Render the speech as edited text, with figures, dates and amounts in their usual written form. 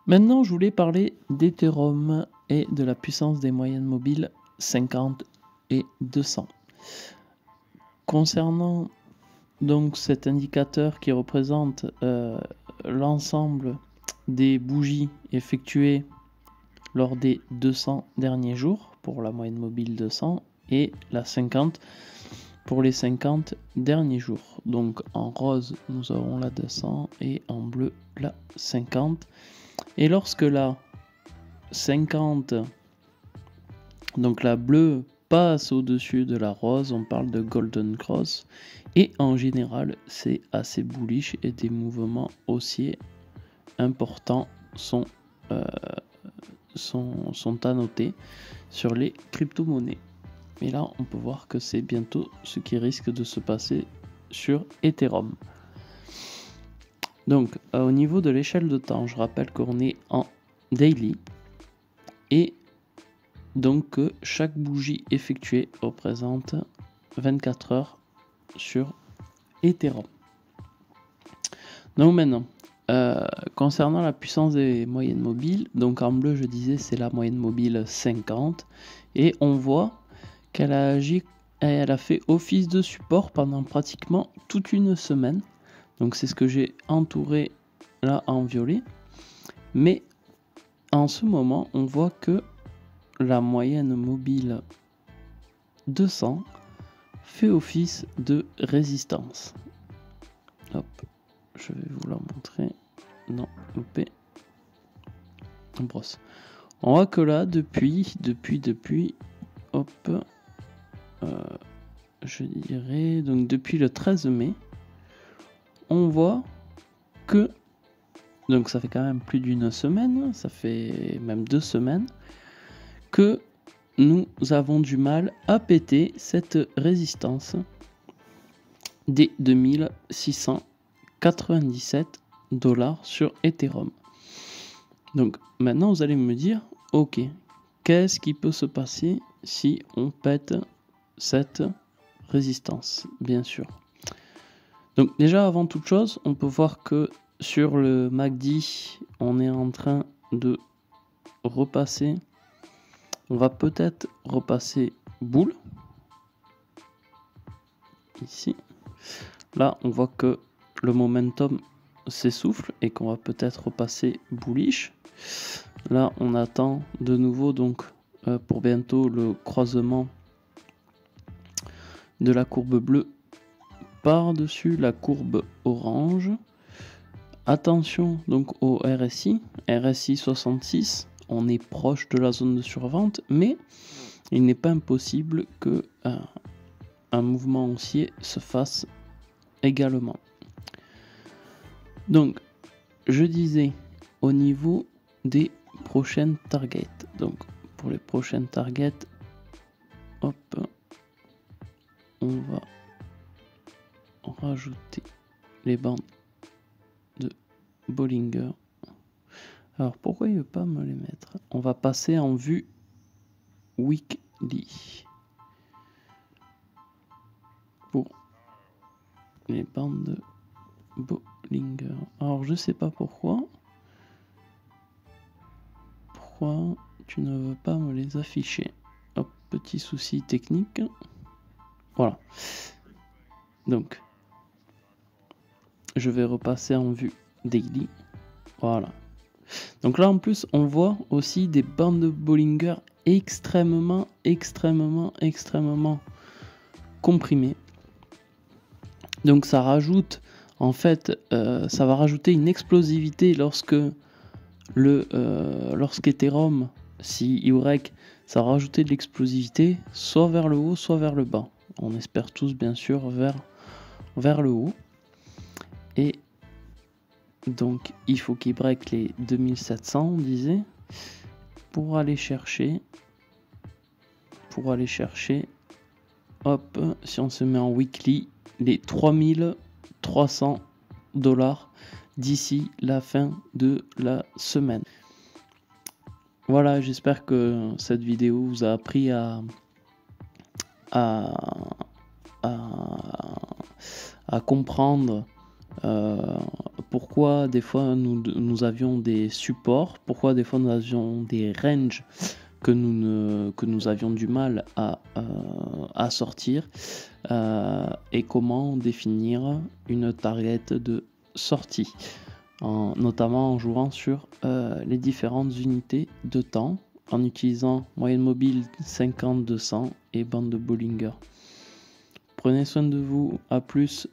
Maintenant, je voulais parler d'Ethereum et de la puissance des moyennes mobiles 50 et 200. Concernant donc cet indicateur qui représente l'ensemble des bougies effectuées lors des 200 derniers jours pour la moyenne mobile 200 et la 50 pour les 50 derniers jours. Donc en rose, nous avons la 200 et en bleu, la 50. Et lorsque la 50, donc la bleue, passe au-dessus de la rose, on parle de golden cross. Et en général, c'est assez bullish et des mouvements haussiers importants sont à noter sur les crypto-monnaies. Et là, on peut voir que c'est bientôt ce qui risque de se passer sur Ethereum. Donc, au niveau de l'échelle de temps, je rappelle qu'on est en daily et donc chaque bougie effectuée représente 24 heures sur Ethereum. Donc maintenant, concernant la puissance des moyennes mobiles, donc en bleu je disais c'est la moyenne mobile 50 et on voit qu'elle a fait office de support pendant pratiquement toute une semaine. Donc c'est ce que j'ai entouré là en violet. Mais en ce moment, on voit que la moyenne mobile 200 fait office de résistance. Hop, je vais vous la montrer. Non, loupé. On brosse. On voit que là, depuis, hop, je dirais, donc depuis le 13 mai, on voit que, donc ça fait quand même plus d'une semaine, ça fait même 2 semaines, que nous avons du mal à péter cette résistance des 2697 $ sur Ethereum. Donc maintenant vous allez me dire, ok, qu'est-ce qui peut se passer si on pète cette résistance, bien sûr. Donc déjà avant toute chose, on peut voir que sur le MACD, on est en train de repasser. On va peut-être repasser boule. Ici. Là, on voit que le momentum s'essouffle et qu'on va peut-être repasser bullish. Là, on attend de nouveau donc pour bientôt le croisement de la courbe bleue par-dessus la courbe orange. Attention donc au RSI 66, on est proche de la zone de survente, mais il n'est pas impossible que un mouvement haussier se fasse également. Donc, je disais au niveau des prochaines targets. Donc, pour les prochaines targets, hop, on va rajouter les bandes de Bollinger. Alors, pourquoi il ne veut pas me les mettre? On va passer en vue weekly. Pour les bandes de Bollinger. Alors, je sais pas pourquoi. Pourquoi tu ne veux pas me les afficher? Hop, petit souci technique. Voilà. Donc, je vais repasser en vue daily. Voilà. Donc là, en plus, on voit aussi des bandes de Bollinger extrêmement comprimées. Donc ça rajoute, en fait, ça va rajouter une explosivité lorsqu'Ethereum, si Y, ça va rajouter de l'explosivité, soit vers le haut, soit vers le bas. On espère tous, bien sûr, vers le haut. Et donc, il faut qu'il break les 2700, on disait, pour aller chercher, hop, si on se met en weekly, les 3300 $ d'ici la fin de la semaine. Voilà, j'espère que cette vidéo vous a appris à comprendre pourquoi des fois nous avions des supports, pourquoi des fois nous avions des ranges que nous avions du mal à sortir, et comment définir une target de sortie, notamment en jouant sur les différentes unités de temps, en utilisant moyenne mobile 50-200 et bande de Bollinger. Prenez soin de vous, à plus.